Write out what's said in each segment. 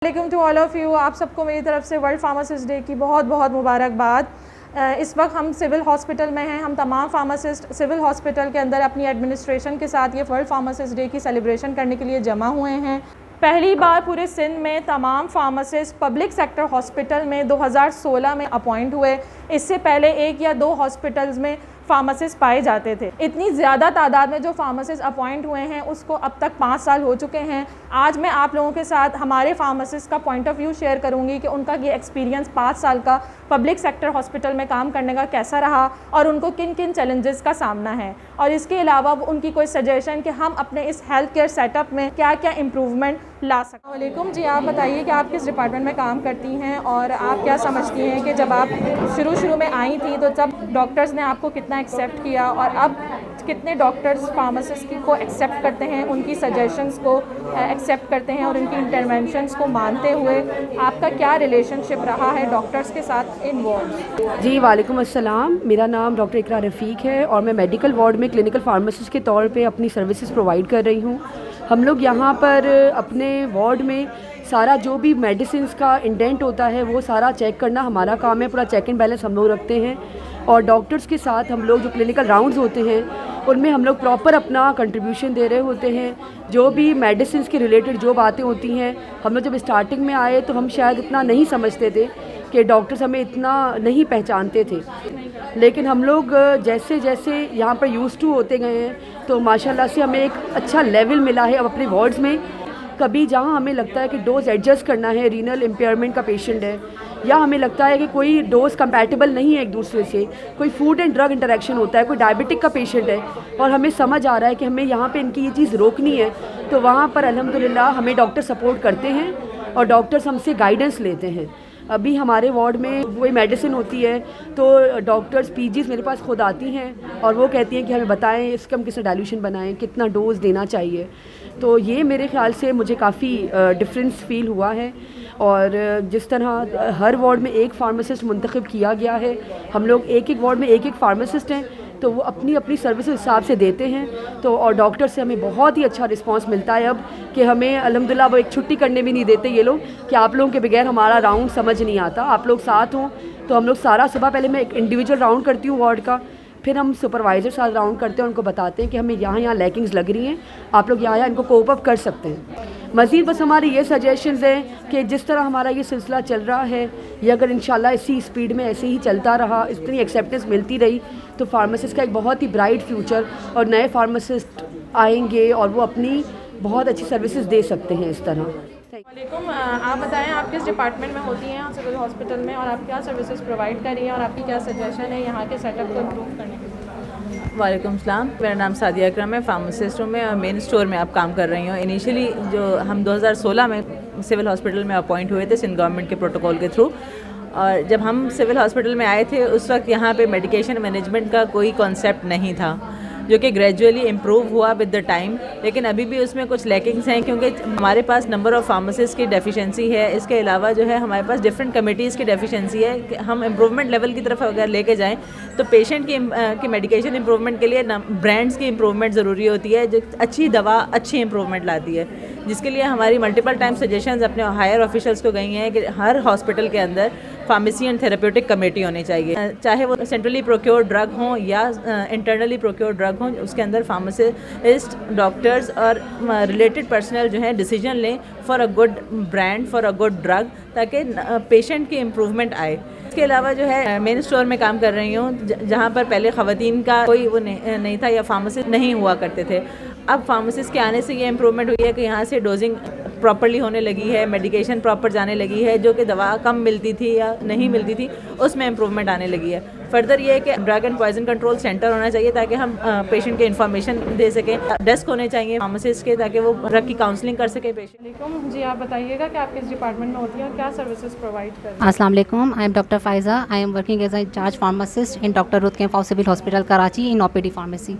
वालेकुम to all of you. आप सबको मेरी तरफ से वर्ल्ड फार्मासिस्ट डे की बहुत बहुत मुबारकबाद। इस वक्त हम सिविल हॉस्पिटल में हैं। हम तमाम फार्मासिस्ट सिविल हॉस्पिटल के अंदर अपनी एडमिनिस्ट्रेशन के साथ ये वर्ल्ड फार्मासिस्ट डे की सेलिब्रेशन करने के लिए जमा हुए हैं। पहली बार पूरे सिंध में तमाम फार्मासिस्ट पब्लिक सेक्टर हॉस्पिटल में 2016 में अपॉइंट हुए। इससे पहले एक या दो हॉस्पिटल्स में फार्मासिस्ट पाए जाते थे। इतनी ज़्यादा तादाद में जो फार्मासिस्ट अपॉइंट हुए हैं उसको अब तक 5 साल हो चुके हैं। आज मैं आप लोगों के साथ हमारे फार्मासिस्ट का पॉइंट ऑफ व्यू शेयर करूंगी कि उनका ये एक्सपीरियंस 5 साल का पब्लिक सेक्टर हॉस्पिटल में काम करने का कैसा रहा और उनको किन किन चैलेंजेस का सामना है, और इसके अलावा उनकी कोई सजेशन कि हम अपने इस हेल्थ केयर सेटअप में क्या क्या इम्प्रूवमेंट ला सकते। वालेकुम जी, आप बताइए कि आप किस डिपार्टमेंट में काम करती हैं और आप क्या समझती हैं कि जब आप शुरू में आई थी तो तब डॉक्टर्स ने आपको कितना एक्सेप्ट किया और अब कितने डॉक्टर्स फार्मासिस्ट को एक्सेप्ट करते हैं, उनकी सजेशंस को एक्सेप्ट करते हैं और उनकी इंटरवेंशंस को मानते हुए आपका क्या रिलेशनशिप रहा है डॉक्टर्स के साथ इन्वॉल्व? जी वालेकुम अस्सलाम। मेरा नाम डॉक्टर इकरा रफ़ीक है और मैं मेडिकल वार्ड में क्लिनिकल फार्मासिस्ट के तौर पे अपनी सर्विसेज प्रोवाइड कर रही हूँ। हम लोग यहाँ पर अपने वार्ड में सारा जो भी मेडिसिन का इंडेंट होता है वो सारा चेक करना हमारा काम है। पूरा चेक एंड बैलेंस हम लोग रखते हैं और डॉक्टर्स के साथ हम लोग जो क्लिनिकल राउंड्स होते हैं उनमें हम लोग प्रॉपर अपना कंट्रीब्यूशन दे रहे होते हैं। जो भी मेडिसिन के रिलेटेड जो बातें होती हैं, हम लोग जब स्टार्टिंग में आए तो हम शायद इतना नहीं समझते थे कि डॉक्टर्स हमें इतना नहीं पहचानते थे, लेकिन हम लोग जैसे जैसे यहाँ पर यूज़ टू होते गए हैं तो माशाल्लाह से हमें एक अच्छा लेवल मिला है अब अपने वार्ड्स में। कभी जहाँ हमें लगता है कि डोज एडजस्ट करना है, रीनल इम्पेयरमेंट का पेशेंट है, या हमें लगता है कि कोई डोज कंपैटिबल नहीं है एक दूसरे से, कोई फूड एंड ड्रग इंटरेक्शन होता है, कोई डायबिटिक का पेशेंट है और हमें समझ आ रहा है कि हमें यहाँ पे इनकी ये चीज़ रोकनी है, तो वहाँ पर अल्हम्दुलिल्लाह हमें डॉक्टर सपोर्ट करते हैं और डॉक्टर्स हमसे गाइडेंस लेते हैं। अभी हमारे वार्ड में कोई मेडिसिन होती है तो डॉक्टर्स पीजीज मेरे पास खुद आती हैं और वो कहती हैं कि हमें बताएं इसका हम किस डाइल्यूशन बनाएं, कितना डोज देना चाहिए। तो ये मेरे ख्याल से मुझे काफ़ी डिफरेंस फील हुआ है। और जिस तरह हर वार्ड में एक फार्मासिस्ट मुंतखब किया गया है, हम लोग एक एक वार्ड में एक एक फार्मासिस्ट हैं, तो वो अपनी अपनी सर्विस हिसाब से देते हैं। तो और डॉक्टर से हमें बहुत ही अच्छा रिस्पांस मिलता है अब कि हमें अल्हम्दुलिल्लाह वो एक छुट्टी करने भी नहीं देते ये लोग कि आप लोगों के बगैर हमारा राउंड समझ नहीं आता, आप लोग साथ हों। तो हम लोग सारा सुबह पहले मैं एक इंडिविजुअल राउंड करती हूँ वार्ड का, फिर हम सुपरवाइज़र साथ राउंड करते हैं, उनको बताते हैं कि हमें यहाँ लैकिंग्स लग रही हैं, आप लोग यहाँ इनको कोप अप कर सकते हैं। मज़ीद बस हमारी ये सजेशंस हैं कि जिस तरह हमारा ये सिलसिला चल रहा है, ये अगर इंशाल्लाह इसी स्पीड में ऐसे ही चलता रहा, इतनी एक्सेप्टेंस मिलती रही, तो फार्मासिस्ट का एक बहुत ही ब्राइट फ्यूचर और नए फार्मासिस्ट आएंगे और वो अपनी बहुत अच्छी सर्विसेज दे सकते हैं इस तरह। वालेकुम, आप बताएं आप किस डिपार्टमेंट में होती हैं सिविल हॉस्पिटल में और आप क्या सर्विसेज प्रोवाइड कर रही हैं और आपकी क्या सजेशन है यहाँ के सेटअप को इम्प्रूव करने के लिए? वालेकुम सलाम, मेरा नाम सादिया अकरम है। फार्मासिस्ट हूँ मैं और मेन स्टोर में आप काम कर रही हूँ। इनिशियली जो हम 2016 में सिविल हॉस्पिटल में अपॉइंट हुए थे सिंध गवर्नमेंट के प्रोटोकॉल के थ्रू, और जब हम सिविल हॉस्पिटल में आए थे उस वक्त यहाँ पे मेडिकेशन मैनेजमेंट का कोई कॉन्सेप्ट नहीं था, जो कि ग्रेजुअली इम्प्रूव हुआ विद द टाइम, लेकिन अभी भी उसमें कुछ लैकिंग्स हैं क्योंकि हमारे पास नंबर ऑफ़ फार्मासिस्ट की डेफिशिएंसी है। इसके अलावा जो है हमारे पास डिफरेंट कमेटीज़ की डेफिशिएंसी है कि हम इम्प्रूवमेंट लेवल की तरफ अगर लेके जाएं तो पेशेंट की मेडिकेशन इम्प्रूवमेंट के लिए ब्रांड्स की इम्प्रूवमेंट ज़रूरी होती है, जो अच्छी दवा अच्छी इम्प्रूवमेंट लाती है, जिसके लिए हमारी मल्टीपल टाइम सजेशंस अपने हायर ऑफिशियल्स को गई हैं कि हर हॉस्पिटल के अंदर फार्मेसी एंड थेरेप्यूटिक कमेटी होनी चाहिए, चाहे वो सेंट्रली प्रोक्योर्ड ड्रग हों या इंटरनली प्रोक्योर्ड ड्रग हों। उसके अंदर फार्मासिस्ट, डॉक्टर्स और रिलेटेड पर्सनल जो है डिसीजन लें for a good brand, for a good drug, ताकि पेशेंट की इम्प्रूवमेंट आए। इसके अलावा जो है मेन स्टोर में काम कर रही हूँ, जहाँ पर पहले ख़वातीन का कोई वो नहीं था या फार्मासिस्ट नहीं हुआ करते थे। अब फार्मासिस्ट के आने से ये इम्प्रूवमेंट हुई है कि यहाँ से डोजिंग प्रॉपर्ली होने लगी है, मेडिकेशन प्रॉपर जाने लगी है, जो कि दवा कम मिलती थी या नहीं मिलती थी उसमें इम्प्रूवमेंट आने लगी है। फर्दर ये है कि drug and poison control centre होना चाहिए ताकि हम पेशेंट के इन्फॉर्मेशन दे सकें, डेस्क होने चाहिए फार्मासिस्ट के ताकि वो ड्रग की काउंसलिंग कर सके पेशेंट। जी, आप बताइएगा कि आप किस डिपार्टमेंट में होती हैं और क्या सर्विसेज प्रोवाइड कर रही हैं? अस्सलाम वालेकुम, I am doctor Faiza. I am working as a incharge pharmacist in doctor Ruth camp of civil hospital Karachi in OPD pharmacy.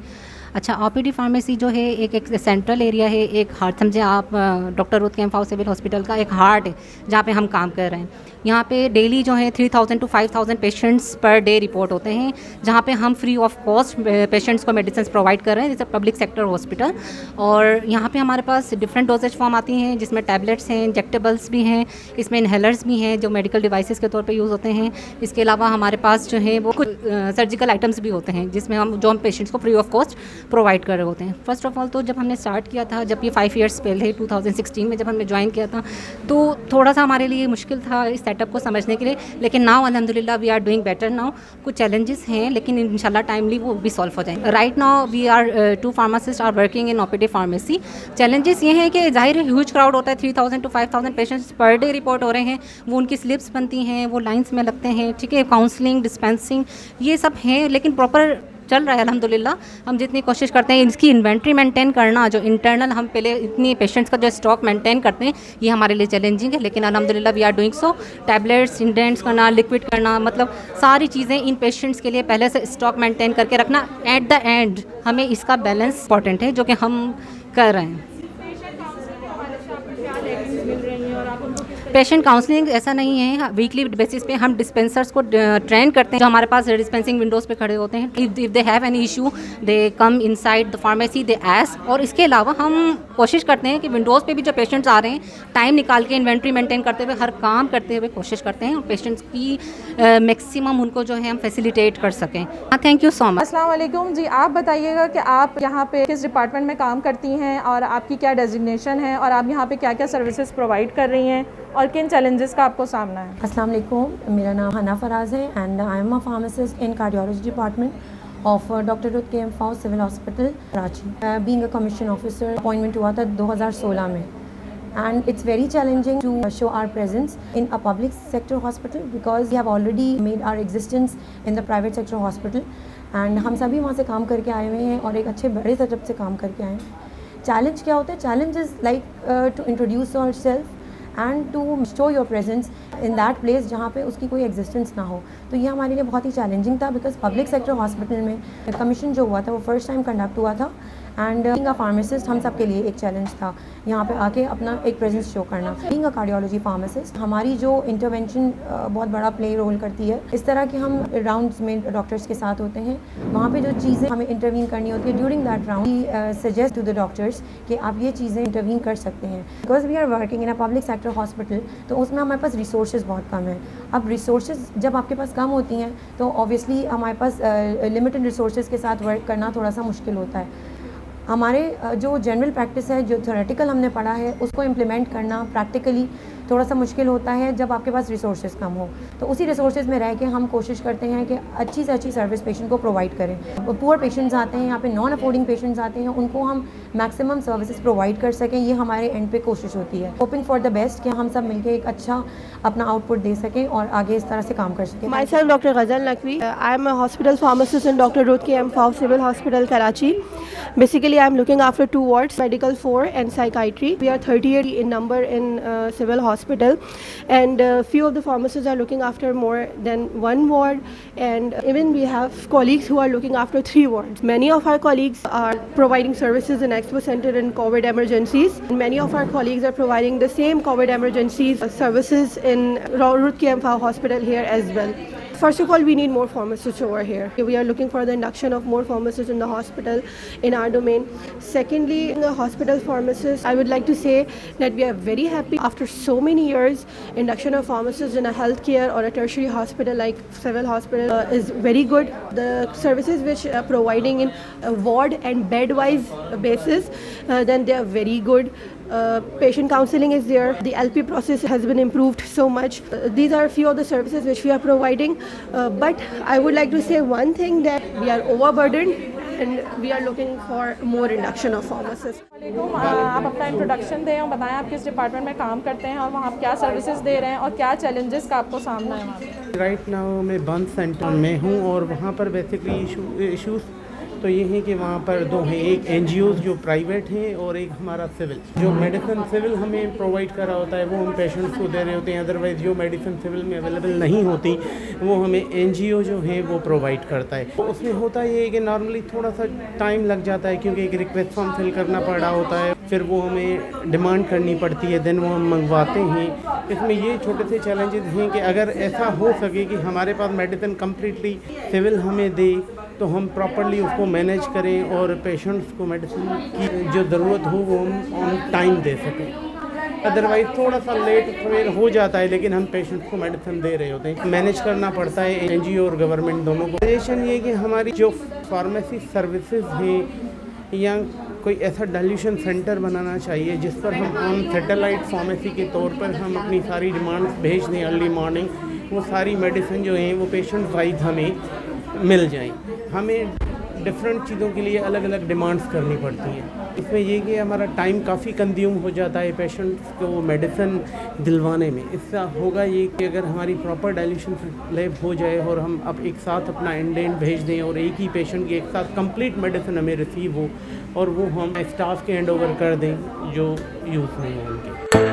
अच्छा, ओपीडी फार्मेसी जो है एक सेंट्रल एरिया है, एक हार्ट, समझे आप doctor Ruth K M Pfau civil hospital का एक हार्ट है जहाँ पे हम काम कर रहे हैं। यहाँ पे डेली जो है 3000 to 5000 patients per day report होते हैं, जहाँ पे हम फ्री ऑफ कॉस्ट पेशेंट्स को मेडिसिन प्रोवाइड कर रहे हैं, जैसे पब्लिक सेक्टर हॉस्पिटल। और यहाँ पे हमारे पास डिफरेंट डोजेज फॉर्म आती हैं, जिसमें टैबलेट्स हैं, इंजेक्टेबल्स भी हैं, इसमें इनहेलर्स भी हैं जो मेडिकल डिवाइसेस के तौर पे यूज़ होते हैं। इसके अलावा हमारे पास जो है वो कुछ सर्जिकल आइटम्स भी होते हैं, जिसमें हम पेशेंट्स को फ्री ऑफ कॉस्ट प्रोवाइड कर रहे होते हैं। फर्स्ट ऑफ ऑल तो जब हमने स्टार्ट किया था, जब ये 5 ईयर्स पहले 2016 में जब हमने ज्वाइन किया था, तो थोड़ा सा हमारे लिए मुश्किल था इस सेटअप को समझने के लिए, लेकिन नाउ अल्हम्दुलिल्लाह we are doing better now. कुछ चैलेंजेस हैं लेकिन इंशाल्लाह टाइमली वो भी सॉल्व हो जाएंगे। Right now we are 2 pharmacist are working in OPD pharmacy. Challenges ये हैं कि जाहिर है ह्यूज क्राउड होता है, 3000 to 5000 patients per day report हो रहे हैं, वो उनकी स्लिप्स बनती हैं, वो लाइंस में लगते हैं, ठीक है, काउंसलिंग, डिस्पेंसिंग, ये सब हैं, लेकिन प्रॉपर चल रहा है अल्हम्दुलिल्लाह। हम जितनी कोशिश करते हैं इसकी इन्वेंट्री मेंटेन करना, जो इंटरनल हम पहले इतनी पेशेंट्स का जो स्टॉक मेंटेन करते हैं, ये हमारे लिए चैलेंजिंग है, लेकिन अल्हम्दुलिल्लाह we are doing so. Tablets, indents करना, लिक्विड करना, मतलब सारी चीज़ें इन पेशेंट्स के लिए पहले से स्टॉक मेंटेन करके रखना। एट द एंड हमें इसका बैलेंस इंपॉर्टेंट है, जो कि हम कर रहे हैं। पेशेंट काउंसलिंग ऐसा नहीं है, वीकली बेसिस पे हम डिस्पेंसर्स को ट्रेन करते हैं, जो हमारे पास डिस्पेंसिंग विंडोज़ पे खड़े होते हैं। If they have any issue they come inside the pharmacy, they ask. और इसके अलावा हम कोशिश करते हैं कि विंडोज़ पे भी जो पेशेंट्स आ रहे हैं, टाइम निकाल के इन्वेंट्री मेंटेन करते हुए, हर काम करते हुए कोशिश करते हैं और पेशेंट्स की मैक्सिमम उनको जो है हम फैसिलिटेट कर सकें। Thank you so much. अस्सलाम वालेकुम जी, आप बताइएगा कि आप यहाँ पे किस डिपार्टमेंट में काम करती हैं और आपकी क्या डेजिग्नेशन है और आप यहाँ पे क्या क्या सर्विसेज प्रोवाइड कर रही हैं और किन चैलेंजेस का आपको सामना है? अस्सलाम वालेकुम, मेरा नाम हना फराज है and I am a pharmacist in cardiology department of doctor Ruth K M Pfau civil hospital Karachi. Being a commission officer appointment हुआ था 2016 में and it's very challenging to show our presence in a public sector hospital because we have already made our existence in the private sector hospital and हम सभी वहाँ से काम करके आए हुए हैं और एक अच्छे बड़े सेटअप से काम करके आए हैं। चैलेंज क्या होता है? Challenge is like to introduce yourself and to show your presence in that place जहाँ पे उसकी कोई एग्जिस्टेंस ना हो। तो ये हमारे लिए बहुत ही चैलेंजिंग था बिकॉज पब्लिक सेक्टर हॉस्पिटल में कमीशन जो हुआ था वो फर्स्ट टाइम कंडक्ट हुआ था एंड बीइंग अ फार्मासिस्ट हम सब के लिए एक चैलेंज था यहाँ पे आके अपना एक प्रेजेंस शो करना। बीइंग अ कार्डियोलॉजी फार्मासिस्ट हमारी जो इंटरवेंशन बहुत बड़ा प्ले रोल करती है। इस तरह के हम राउंड्स में डॉक्टर्स के साथ होते हैं, वहाँ पे जो चीज़ें हमें इंटरवीन करनी होती है during that round, we suggest to the doctors कि आप ये चीज़ें इंटरवीन कर सकते हैं। Because we are working in a public sector hospital, तो उसमें हमारे पास रिसोर्सेज बहुत कम है। अब रिसोर्सेज जब आपके पास कम होती हैं तो ऑब्वियसली हमारे पास लिमिटेड रिसोर्सेज के साथ वर्क करना थोड़ा सा मुश्किल होता है। हमारे जो जनरल प्रैक्टिस है, जो थ्योरेटिकल हमने पढ़ा है, उसको इम्प्लीमेंट करना प्रैक्टिकली थोड़ा सा मुश्किल होता है जब आपके पास रिसोर्सेज कम हो। तो उसी रिसोर्सेज में रह के हम कोशिश करते हैं कि अच्छी से अच्छी सर्विस पेशेंट को प्रोवाइड करें। पुअर पेशेंट्स आते हैं यहाँ पे, नॉन अफोर्डिंग पेशेंट्स आते हैं, उनको हम मैक्सिमम सर्विसेज प्रोवाइड कर सकें, ये हमारे एंड पे कोशिश होती है। होपिंग फॉर द बेस्ट कि हम सब मिलकर एक अच्छा अपना आउटपुट दे सकें और आगे इस तरह से काम कर सकें। Myself Dr. Ghazal Naqvi. I am a hospital pharmacist in Dr. Ruth K. M. Fav Civil Hospital, Karachi. Basically, I am looking after 2 wards, medical 4 and psychiatry. We are 38 in number in civil hospital, and few of the pharmacists are looking after more than 1 ward, and even we have colleagues who are looking after 3 wards. Many of our colleagues are providing services in Expo Center in COVID emergencies. Many of our colleagues are providing the same COVID emergencies services in Ruth K. M. Fav Hospital here as well. First of all, we need more pharmacists over here. We are looking for the induction of more pharmacists in the hospital in our domain. Secondly, in the hospital pharmacists, I would like to say that we are very happy after so many years. Induction of pharmacists in a healthcare or a tertiary hospital like civil hospital is very good. The services which are providing in a ward and bed-wise basis, then they are very good. Patient counseling is there. The LP process has been improved so much. These are a few of the services which we are providing. But I would like to say one thing, that we are overburdened and we are looking for more induction of pharmacists. वालेकुम, आप अपना introduction दें और बताएं आप किस department में काम करते हैं और वहाँ आप क्या सर्विसेज दे रहे हैं और क्या चैलेंजेस का आपको सामना है वहाँ पे? राइट नाउ मैं बंद सेंटर में हूँ और वहाँ पर बेसिकली इश्यूज़ तो ये है कि वहाँ पर दो हैं, एक NGOs जो प्राइवेट हैं और एक हमारा सिविल। जो मेडिसिन सिविल हमें प्रोवाइड करा होता है वो हम पेशेंट्स को दे रहे होते हैं, अदरवाइज़ जो मेडिसिन सिविल में अवेलेबल नहीं होती वो हमें NGO जो है वो प्रोवाइड करता है। तो उसमें होता ये है कि नॉर्मली थोड़ा सा टाइम लग जाता है क्योंकि एक रिक्वेस्ट फॉर्म फिल करना पड़ा होता है, फिर वो हमें डिमांड करनी पड़ती है, देन वो हम मंगवाते हैं। इसमें ये छोटे से चैलेंजेस हैं कि अगर ऐसा हो सके कि हमारे पास मेडिसिन कम्प्लीटली सिविल हमें दे तो हम प्रॉपर्ली उसको मैनेज करें और पेशेंट्स को मेडिसिन की जो ज़रूरत हो वो हम ऑन टाइम दे सकें। अदरवाइज़ थोड़ा सा लेट फेयर हो जाता है लेकिन हम पेशेंट्स को मेडिसिन दे रहे होते हैं। मैनेज करना पड़ता है NGO और गवर्नमेंट दोनों को। सजेशन ये कि हमारी जो फार्मेसी सर्विसेज हैं या कोई ऐसा डाइल्यूशन सेंटर बनाना चाहिए जिस पर हम ऑन सैटेलाइट फार्मेसी के तौर पर हम अपनी सारी डिमांड्स भेज दें अर्ली मॉर्निंग, वो सारी मेडिसिन जो हैं वो पेशेंट वाइज हमें मिल जाएं। हमें डिफरेंट चीज़ों के लिए अलग अलग डिमांड्स करनी पड़ती हैं। इसमें ये कि हमारा टाइम काफ़ी कंज्यूम हो जाता है पेशेंट्स को मेडिसिन दिलवाने में। इससे होगा ये कि अगर हमारी प्रॉपर डाइल्यूशन लैब हो जाए और हम अब एक साथ अपना इंडेंट भेज दें और एक ही पेशेंट की एक साथ कंप्लीट मेडिसिन हमें रिसीव हो और वो हम स्टाफ के हैंड ओवर कर दें जो यूज़ नहीं हो उनके।